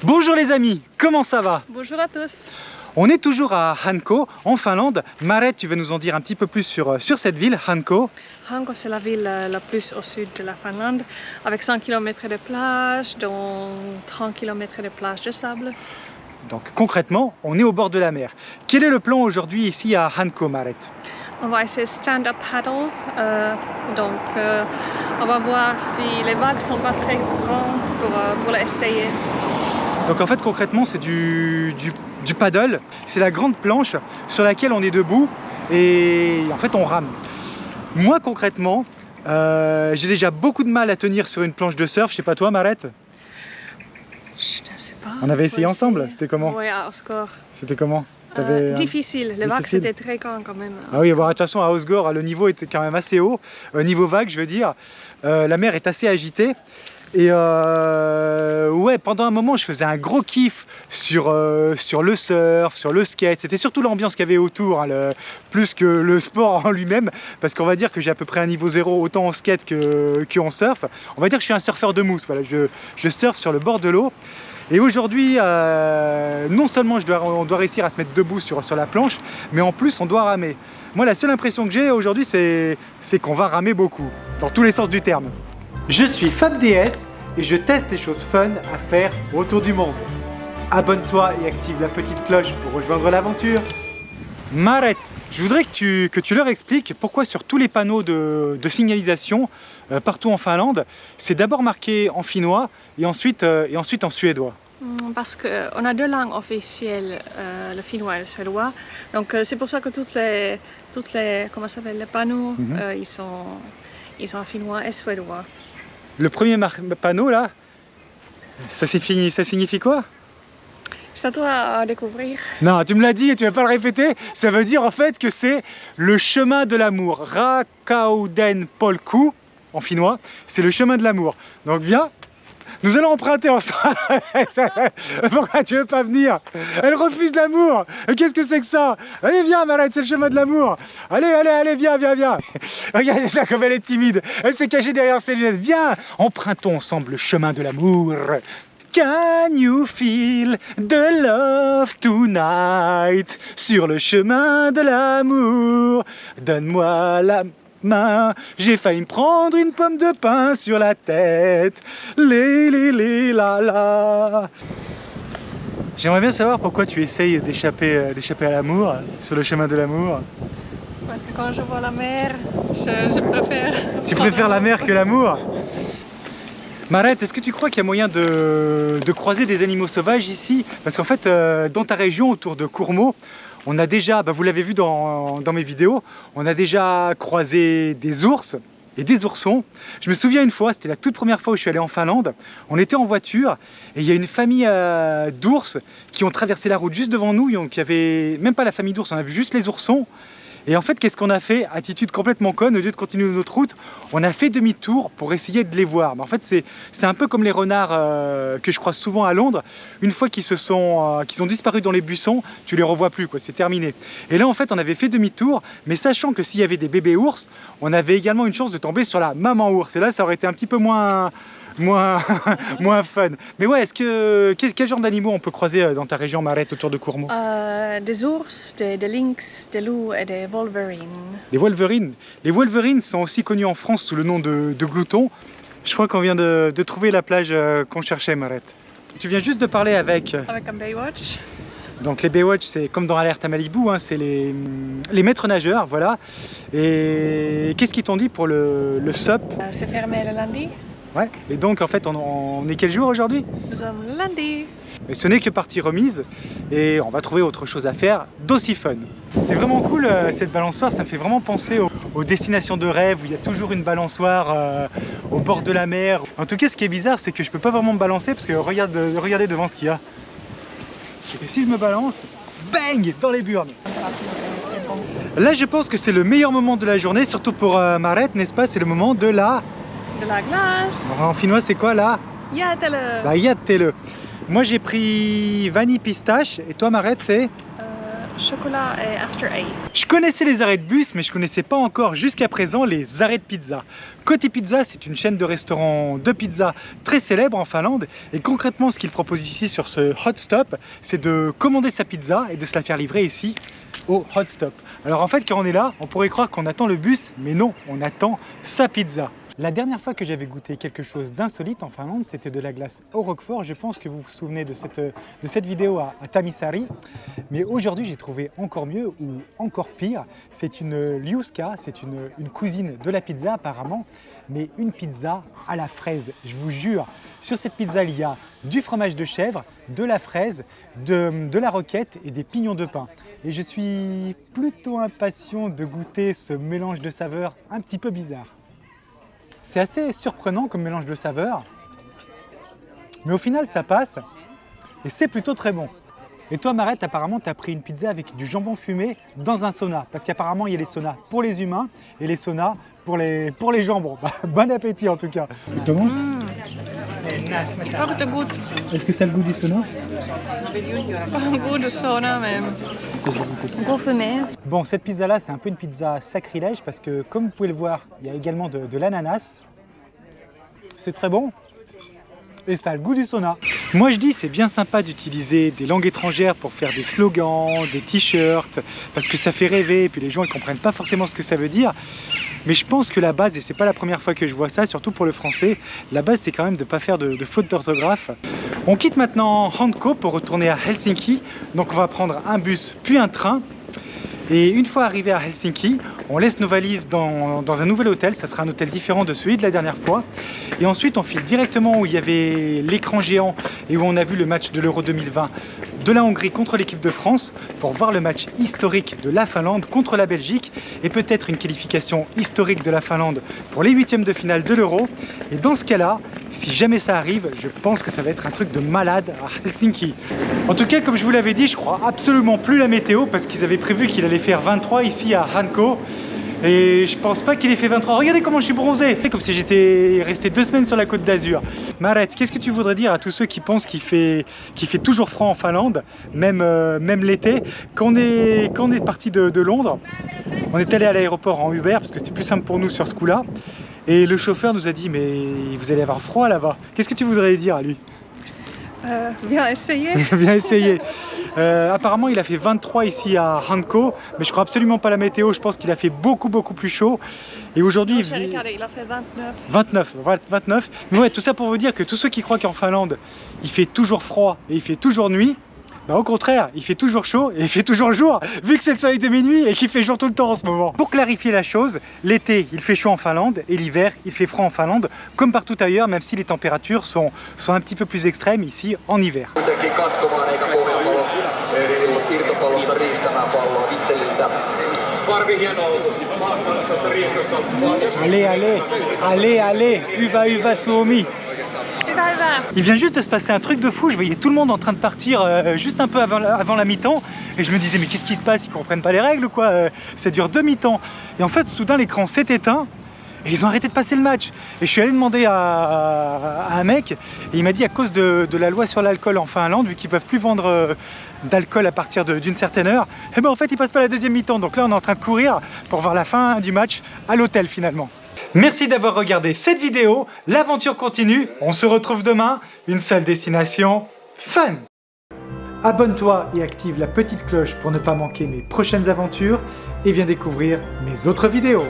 Bonjour les amis, comment ça va? Bonjour à tous. On est toujours à Hanko, en Finlande. Maret, tu veux nous en dire un petit peu plus sur cette ville, Hanko? Hanko, c'est la ville la plus au sud de la Finlande, avec 100 km de plage, dont 30 km de plage de sable. Donc concrètement, on est au bord de la mer. Quel est le plan aujourd'hui ici à Hanko, Maret? On va essayer stand-up paddle, on va voir si les vagues sont pas très grandes pour l'essayer. Donc en fait concrètement c'est du paddle, c'est la grande planche sur laquelle on est debout et en fait on rame. Moi concrètement, j'ai déjà beaucoup de mal à tenir sur une planche de surf, je sais pas toi Maret? Je ne sais pas. On avait essayé ensemble, c'était comment? Oui, à Osgård. C'était comment? Difficile, les vagues c'était très grand quand même. Ah oui, bon, de toute façon à Osgård le niveau était quand même assez haut, niveau vague je veux dire, la mer est assez agitée. Et ouais, pendant un moment je faisais un gros kiff sur le surf, sur le skate. C'était surtout l'ambiance qu'il y avait autour, hein, plus que le sport en lui-même, parce qu'on va dire que j'ai à peu près un niveau 0 autant en skate qu'en surf. On va dire que je suis un surfeur de mousse, voilà, je surfe sur le bord de l'eau. Et aujourd'hui, non seulement on doit réussir à se mettre debout sur la planche, mais en plus on doit ramer. Moi la seule impression que j'ai aujourd'hui c'est qu'on va ramer beaucoup, dans tous les sens du terme. Je suis FabDS et je teste les choses fun à faire autour du monde. Abonne-toi et active la petite cloche pour rejoindre l'aventure. Maret, je voudrais que tu leur expliques pourquoi sur tous les panneaux de signalisation partout en Finlande, c'est d'abord marqué en finnois et ensuite en suédois. Parce qu'on a deux langues officielles, le finnois et le suédois. Donc c'est pour ça que toutes les comment ça s'appelle, les panneaux, ils sont en finnois et suédois. Le premier panneau là, ça signifie quoi? C'est à toi à découvrir. Non, tu me l'as dit et tu vas pas le répéter. Ça veut dire en fait que c'est le chemin de l'amour. Rakauden polku en finnois, c'est le chemin de l'amour. Donc viens, nous allons emprunter ensemble. Pourquoi tu veux pas venir? Elle refuse l'amour. Qu'est-ce que c'est que ça? Allez viens Maret, c'est le chemin de l'amour. Allez, viens. Regardez ça comme elle est timide. Elle s'est cachée derrière ses lunettes. Viens, empruntons ensemble le chemin de l'amour. Can you feel the love tonight? Sur le chemin de l'amour, donne-moi la main. J'ai failli me prendre une pomme de pain sur la tête. La. J'aimerais bien savoir pourquoi tu essayes d'échapper à l'amour, sur le chemin de l'amour. Parce que quand je vois la mer, je préfère... Tu préfères la mer que l'amour? Maret, est-ce que tu crois qu'il y a moyen de croiser des animaux sauvages ici? Parce qu'en fait, dans ta région, autour de Kuurmo, on a déjà, vous l'avez vu dans mes vidéos, on a déjà croisé des ours et des oursons. Je me souviens une fois, c'était la toute première fois où je suis allé en Finlande, on était en voiture et il y a une famille d'ours qui ont traversé la route juste devant nous, donc il n'y avait même pas la famille d'ours, on a vu juste les oursons. Et en fait, qu'est-ce qu'on a fait? Attitude complètement conne, au lieu de continuer notre route, on a fait demi-tour pour essayer de les voir. Mais en fait, c'est un peu comme les renards que je croise souvent à Londres. Une fois qu'ils ont disparu dans les buissons, tu les revois plus, quoi, c'est terminé. Et là, en fait, on avait fait demi-tour, mais sachant que s'il y avait des bébés ours, on avait également une chance de tomber sur la maman ours. Et là, ça aurait été un petit peu moins fun. Mais ouais, quel genre d'animaux on peut croiser dans ta région, Maret, autour de Kuurmo? Des ours, des lynx, des loups et des wolverines. Des wolverines. Les wolverines sont aussi connus en France sous le nom de gloutons. Je crois qu'on vient de trouver la plage qu'on cherchait, Maret. Tu viens juste de parler avec un Baywatch. Donc les Baywatch, c'est comme dans Alerte à Malibu, hein, c'est les maîtres nageurs, voilà. Et qu'est-ce qu'ils t'ont dit pour le SUP? C'est fermé le lundi. Ouais, et donc en fait on est quel jour aujourd'hui? Nous sommes lundi. Et ce n'est que partie remise et on va trouver autre chose à faire d'aussi fun. C'est vraiment cool cette balançoire, ça me fait vraiment penser aux destinations de rêve où il y a toujours une balançoire au bord de la mer. En tout cas ce qui est bizarre c'est que je peux pas vraiment me balancer parce que regardez devant ce qu'il y a. Et si je me balance, bang, dans les burnes. Là je pense que c'est le meilleur moment de la journée, surtout pour Maret, n'est-ce pas? C'est le moment de la glace. En finnois c'est quoi là? Jäätelö. La jäätelö. Moi j'ai pris vanille pistache et toi Maret c'est? chocolat et after 8. Je connaissais les arrêts de bus, mais je connaissais pas encore jusqu'à présent les arrêts de pizza. Côté Pizza, c'est une chaîne de restaurants de pizza très célèbre en Finlande. Et concrètement, ce qu'ils proposent ici sur ce Hot Stop, c'est de commander sa pizza et de se la faire livrer ici au Hot Stop. Alors en fait, quand on est là, on pourrait croire qu'on attend le bus, mais non, on attend sa pizza. La dernière fois que j'avais goûté quelque chose d'insolite en Finlande, c'était de la glace au roquefort. Je pense que vous vous souvenez de cette vidéo à Tammisaari. Mais aujourd'hui, j'ai trouvé encore mieux ou encore pire. C'est une liuska, c'est une cousine de la pizza apparemment, mais une pizza à la fraise. Je vous jure, sur cette pizza, il y a du fromage de chèvre, de la fraise, de la roquette et des pignons de pain. Et je suis plutôt impatient de goûter ce mélange de saveurs un petit peu bizarre. C'est assez surprenant comme mélange de saveurs, mais au final ça passe et c'est plutôt très bon. Et toi Marette, apparemment tu as pris une pizza avec du jambon fumé dans un sauna, parce qu'apparemment il y a les saunas pour les humains et les saunas pour les jambons. Bon appétit en tout cas. Comment Est-ce que ça a le goût du sauna? Pas un goût de sauna même. Gros fumé. Bon, cette pizza là c'est un peu une pizza sacrilège parce que comme vous pouvez le voir, il y a également de l'ananas. C'est très bon et ça a le goût du sauna. Moi je dis c'est bien sympa d'utiliser des langues étrangères pour faire des slogans, des t-shirts, parce que ça fait rêver et puis les gens ne comprennent pas forcément ce que ça veut dire. Mais je pense que la base, et c'est pas la première fois que je vois ça, surtout pour le français, la base c'est quand même de ne pas faire de faute d'orthographe. On quitte maintenant Hanko pour retourner à Helsinki, donc on va prendre un bus puis un train. Et une fois arrivé à Helsinki, on laisse nos valises dans un nouvel hôtel, ça sera un hôtel différent de celui de la dernière fois. Et ensuite on file directement où il y avait l'écran géant et où on a vu le match de l'Euro 2020 de la Hongrie contre l'équipe de France pour voir le match historique de la Finlande contre la Belgique et peut-être une qualification historique de la Finlande pour les huitièmes de finale de l'Euro. Et dans ce cas-là, si jamais ça arrive, je pense que ça va être un truc de malade à Helsinki. En tout cas, comme je vous l'avais dit, je crois absolument plus la météo parce qu'ils avaient prévu qu'il allait faire 23 ici à Hanko. Et je pense pas qu'il ait fait 23. Regardez comment je suis bronzé, comme si j'étais resté 2 semaines sur la côte d'Azur. Marette, qu'est-ce que tu voudrais dire à tous ceux qui pensent qu'il fait toujours froid en Finlande, même l'été? Quand on est parti de Londres, on est allé à l'aéroport en Uber parce que c'était plus simple pour nous sur ce coup-là. Et le chauffeur nous a dit mais vous allez avoir froid là-bas. Qu'est-ce que tu voudrais dire à lui? Bien essayé. Bien essayé. Apparemment il a fait 23 ici à Hanko, mais je crois absolument pas la météo, je pense qu'il a fait beaucoup plus chaud. Et aujourd'hui il faisait... Regardez, il a fait 29. 29. Mais ouais, tout ça pour vous dire que tous ceux qui croient qu'en Finlande il fait toujours froid et il fait toujours nuit, bah au contraire, il fait toujours chaud et il fait toujours jour, vu que c'est le soleil de minuit et qu'il fait jour tout le temps en ce moment. Pour clarifier la chose, l'été il fait chaud en Finlande et l'hiver il fait froid en Finlande, comme partout ailleurs, même si les températures sont un petit peu plus extrêmes ici en hiver. Allez, Uva Suomi. Il vient juste de se passer un truc de fou, je voyais tout le monde en train de partir juste un peu avant la mi-temps et je me disais mais qu'est-ce qui se passe, ils comprennent pas les règles ou quoi, ça dure 2 mi-temps. Et en fait soudain l'écran s'est éteint et ils ont arrêté de passer le match. Et je suis allé demander à un mec et il m'a dit à cause de la loi sur l'alcool en Finlande, vu qu'ils peuvent plus vendre d'alcool à partir d'une certaine heure, et ben en fait ils passent pas la deuxième mi-temps. Donc là on est en train de courir pour voir la fin du match à l'hôtel finalement. Merci d'avoir regardé cette vidéo, l'aventure continue, on se retrouve demain, une seule destination, fun! Abonne-toi et active la petite cloche pour ne pas manquer mes prochaines aventures et viens découvrir mes autres vidéos.